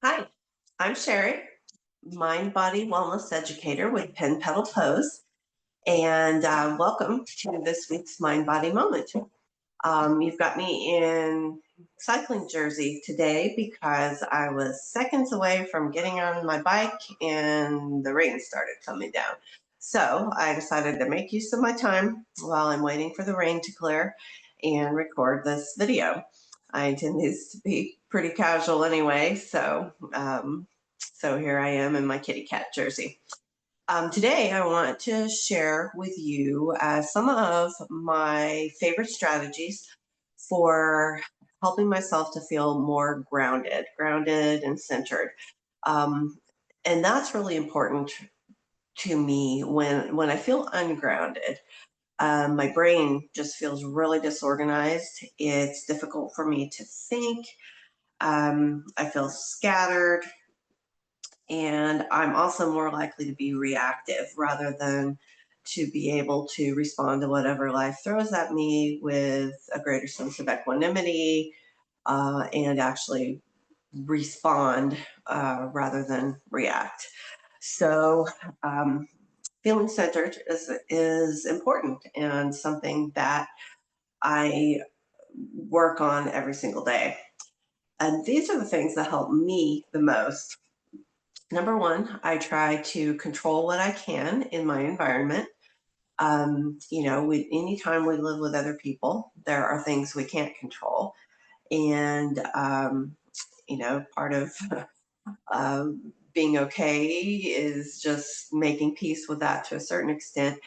Hi, I'm Sherry, mind body wellness educator with Pen Pedal Pose, and welcome to this week's Mind Body Moment. You've got me in cycling jersey today because I was seconds away from getting on my bike and the rain started coming down. So I decided to make use of my time while I'm waiting for the rain to clear and record this video. I intend this to be pretty casual anyway, so here I am in my kitty cat jersey. Today, I want to share with you some of my favorite strategies for helping myself to feel more grounded and centered. Um, and that's really important to me when I feel ungrounded. My brain just feels really disorganized. It's difficult for me to think. I feel scattered, and I'm also more likely to be reactive rather than to be able to respond to whatever life throws at me with a greater sense of equanimity and actually respond rather than react. So, um, feeling centered is important and something that I work on every single day. And these are the things that help me the most. Number one, I try to control what I can in my environment. Anytime we live with other people, there are things we can't control. And, part of being okay is just making peace with that to a certain extent.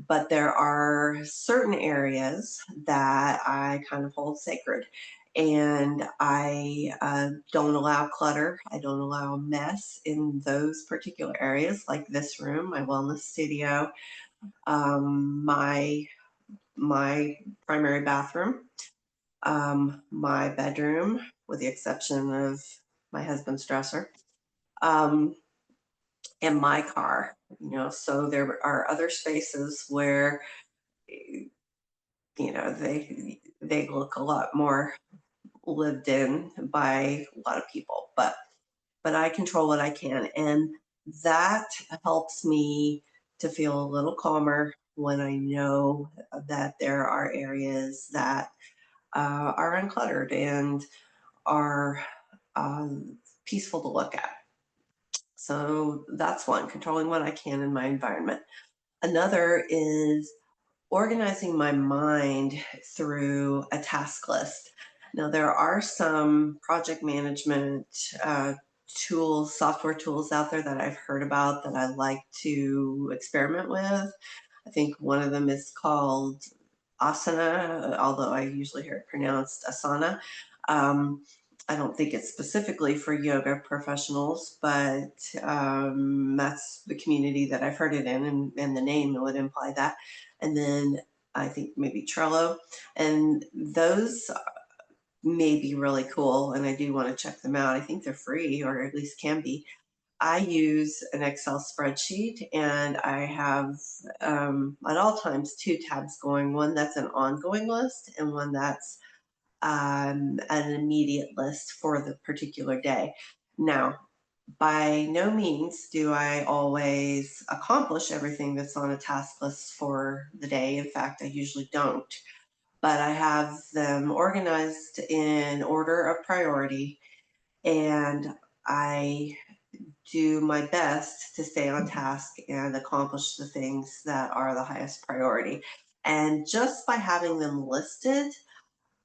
But there are certain areas that I kind of hold sacred. And I don't allow clutter. I don't allow mess in those particular areas, like this room, my wellness studio, my primary bathroom, my bedroom, with the exception of my husband's dresser, um, and my car. So there are other spaces where they look a lot more lived in by a lot of people, but I control what I can, and that helps me to feel a little calmer when I know that there are areas that are uncluttered and are peaceful to look at. So that's one, controlling what I can in my environment. Another is organizing my mind through a task list. Now, there are some project management tools, software tools out there that I've heard about that I like to experiment with. I think one of them is called Asana, although I usually hear it pronounced Asana. Um, I don't think it's specifically for yoga professionals, but that's the community that I've heard it in, and the name would imply that. And then I think maybe Trello, and those may be really cool, and I do want to check them out. I think they're free, or at least can be. I use an Excel spreadsheet, and I have at all times two tabs going, one that's an ongoing list and one that's an immediate list for the particular day. Now, by no means do I always accomplish everything that's on a task list for the day. In fact, I usually don't. But I have them organized in order of priority, and I do my best to stay on task and accomplish the things that are the highest priority. And just by having them listed,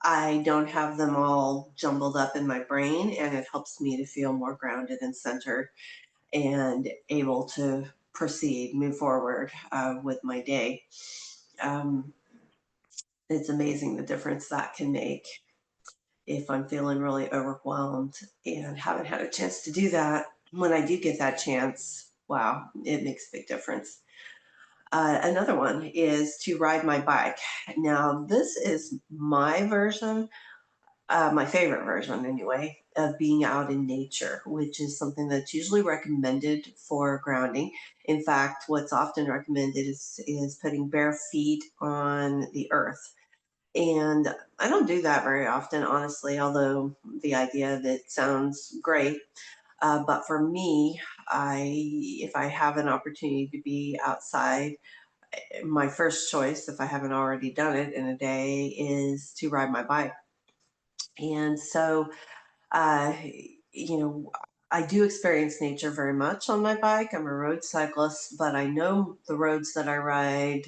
I don't have them all jumbled up in my brain, and it helps me to feel more grounded and centered and able to proceed, move forward with my day. Um, it's amazing the difference that can make if I'm feeling really overwhelmed and haven't had a chance to do that. When I do get that chance, wow, it makes a big difference. Another one is to ride my bike. Now, this is my version, my favorite version anyway, of being out in nature, which is something that's usually recommended for grounding. In fact, what's often recommended is putting bare feet on the earth. And I don't do that very often, honestly, although the idea of it sounds great. But for me, if I have an opportunity to be outside, my first choice, if I haven't already done it in a day, is to ride my bike. And so, uh, you know, I do experience nature very much on my bike. I'm a road cyclist, but I know the roads that I ride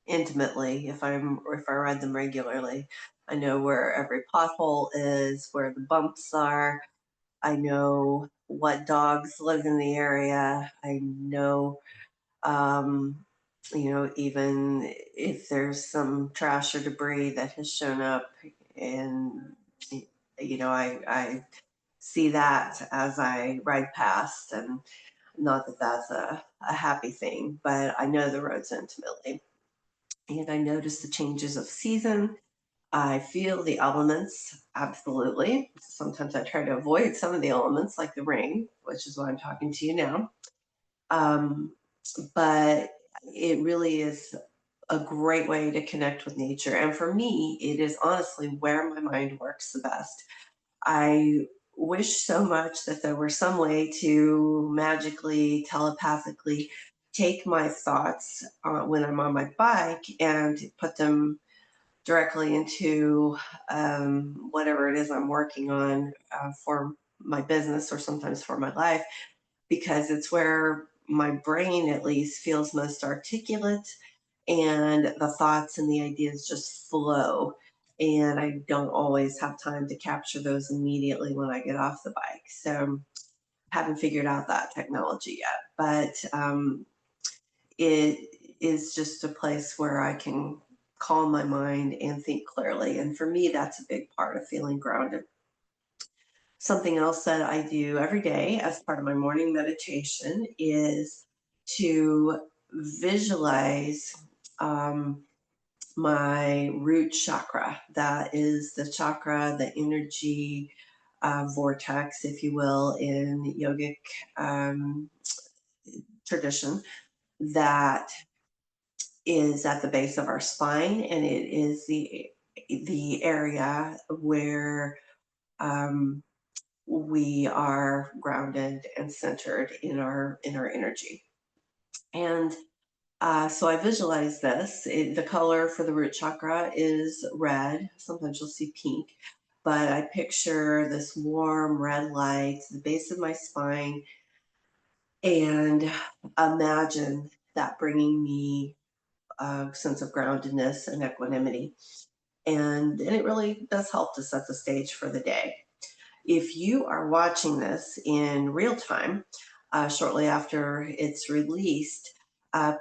intimately if I ride them regularly. I know where every pothole is, where the bumps are. I know what dogs live in the area. I know, um, even if there's some trash or debris that has shown up, and I see that as I ride past, and not that that's a happy thing, but I know the roads intimately, and I notice the changes of season. I feel the elements, absolutely. Sometimes I try to avoid some of the elements, like the rain, which is why I'm talking to you now. Um, but it really is a great way to connect with nature. And for me, it is honestly where my mind works the best. I wish so much that there were some way to magically, telepathically take my thoughts when I'm on my bike and put them directly into whatever it is I'm working on for my business or sometimes for my life, because it's where my brain at least feels most articulate, and the thoughts and the ideas just flow. And I don't always have time to capture those immediately when I get off the bike. So haven't figured out that technology yet, but it is just a place where I can calm my mind and think clearly. And for me, that's a big part of feeling grounded. Something else that I do every day as part of my morning meditation is to visualize um, my root chakra. That is the chakra, the energy vortex, if you will, in yogic um, tradition, that is at the base of our spine, and it is the area where um, we are grounded and centered in our energy. And so I visualize this. The color for the root chakra is red. Sometimes you'll see pink, but I picture this warm red light to the base of my spine, and imagine that bringing me a sense of groundedness and equanimity. And it really does help to set the stage for the day. If you are watching this in real time, shortly after it's released,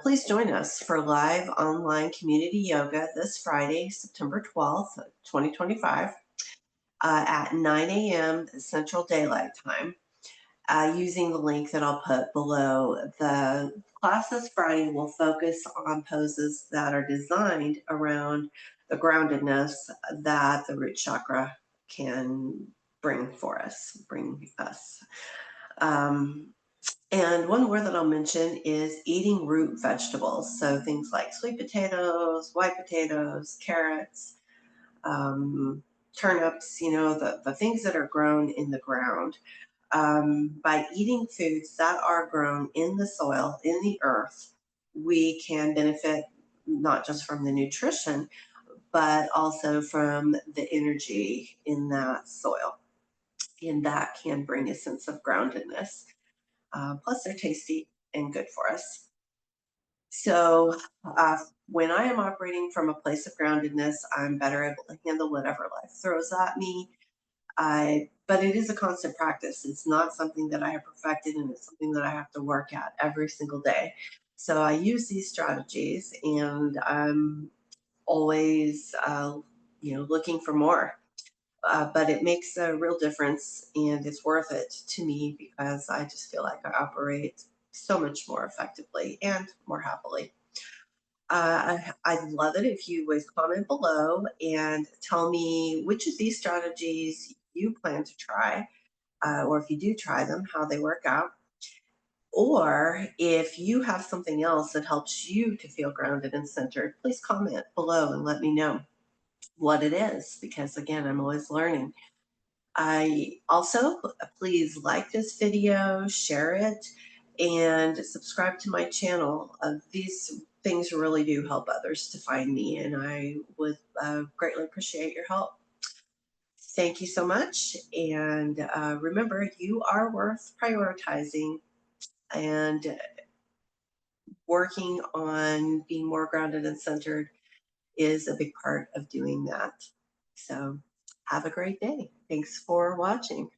please join us for live online community yoga this Friday, September 12th, 2025, at 9 a.m. Central Daylight Time, using the link that I'll put below. The class this Friday will focus on poses that are designed around the groundedness that the root chakra can bring us. Um, and one more that I'll mention is eating root vegetables. So things like sweet potatoes, white potatoes, carrots, um, turnips, the things that are grown in the ground. By eating foods that are grown in the soil, in the earth, we can benefit not just from the nutrition, but also from the energy in that soil. And that can bring a sense of groundedness. Plus, they're tasty and good for us. So, when I am operating from a place of groundedness, I'm better able to handle whatever life throws at me. But it is a constant practice. It's not something that I have perfected, and it's something that I have to work at every single day. So I use these strategies, and I'm always, looking for more. But it makes a real difference, and it's worth it to me because I just feel like I operate so much more effectively and more happily. I'd love it if you would comment below and tell me which of these strategies you plan to try, or if you do try them, how they work out. Or if you have something else that helps you to feel grounded and centered, please comment below and let me know what it is, because again, I'm always learning. I also please like this video, share it, and subscribe to my channel. These things really do help others to find me, and I would greatly appreciate your help. Thank you so much. And remember, you are worth prioritizing, and working on being more grounded and centered is a big part of doing that. So, have a great day. Thanks for watching.